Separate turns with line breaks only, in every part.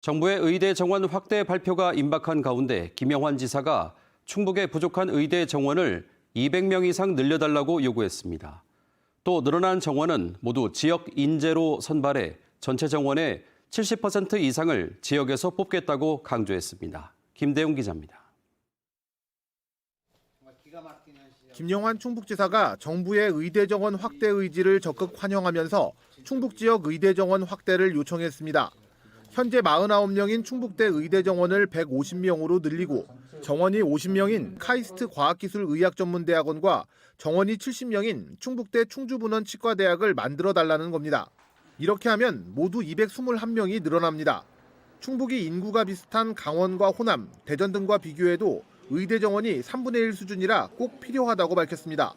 정부의 의대 정원 확대 발표가 임박한 가운데 김영환 지사가 충북의 부족한 의대 정원을 200명 이상 늘려달라고 요구했습니다. 또 늘어난 정원은 모두 지역 인재로 선발해 전체 정원의 70% 이상을 지역에서 뽑겠다고 강조했습니다. 김대웅 기자입니다.
김영환 충북지사가 정부의 의대 정원 확대 의지를 적극 환영하면서 충북 지역 의대 정원 확대를 요청했습니다. 현재 49명인 충북대 의대 정원을 150명으로 늘리고 정원이 50명인 카이스트 과학기술의학전문대학원과 정원이 70명인 충북대 충주분원 치과대학을 만들어 달라는 겁니다. 이렇게 하면 모두 221명이 늘어납니다. 충북이 인구가 비슷한 강원과 호남, 대전 등과 비교해도 의대 정원이 3분의 1 수준이라 꼭 필요하다고 밝혔습니다.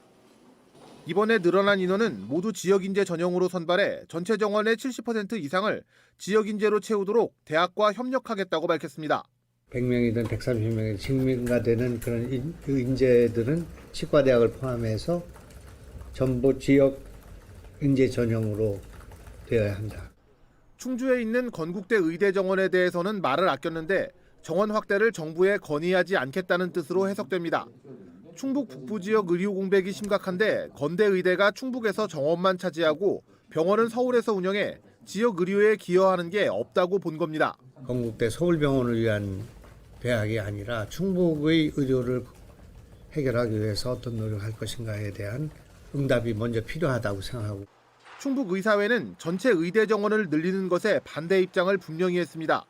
이번에 늘어난 인원은 모두 지역인재 전형으로 선발해 전체 정원의 70% 이상을 지역인재로 채우도록 대학과 협력하겠다고 밝혔습니다.
100명이든 130명이든 증명가되는 그런 인재들은 치과대학을 포함해서 전부 지역 인재 전형으로 되어야 한다.
충주에 있는 건국대 의대 정원에 대해서는 말을 아꼈는데 정원 확대를 정부에 건의하지 않겠다는 뜻으로 해석됩니다. 충북 북부 지역 의료 공백이 심각한데 건대 의대가 충북에서 정원만 차지하고 병원은 서울에서 운영해 지역 의료에 기여하는 게 없다고 본 겁니다.
건국대 서울병원을 위한 대학이 아니라 충북의 의료를 해결하기 위해서 어떤 노력을 할 것인가에 대한 응답이 먼저 필요하다고 생각하고.
충북의사회는 전체 의대 정원을 늘리는 것에 반대 입장을 분명히 했습니다.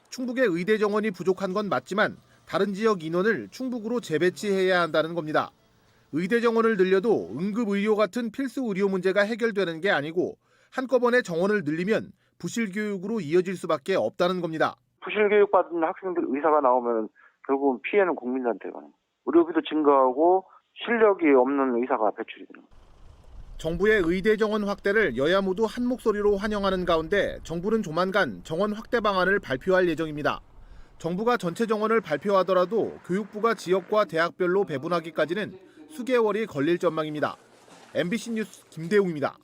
충북의 의대 정원이 부족한 건 맞지만 다른 지역 인원을 충북으로 재배치해야 한다는 겁니다. 의대 정원을 늘려도 응급의료 같은 필수 의료 문제가 해결되는 게 아니고 한꺼번에 정원을 늘리면 부실 교육으로 이어질 수밖에 없다는 겁니다.
부실 교육받은 학생들 의사가 나오면 결국은 피해는 국민한테 가는 거예요. 의료비도 증가하고 실력이 없는 의사가 배출이 되는 거예요.
정부의 의대 정원 확대를 여야 모두 한 목소리로 환영하는 가운데 정부는 조만간 정원 확대 방안을 발표할 예정입니다. 정부가 전체 정원을 발표하더라도 교육부가 지역과 대학별로 배분하기까지는 수개월이 걸릴 전망입니다. MBC 뉴스 김대웅입니다.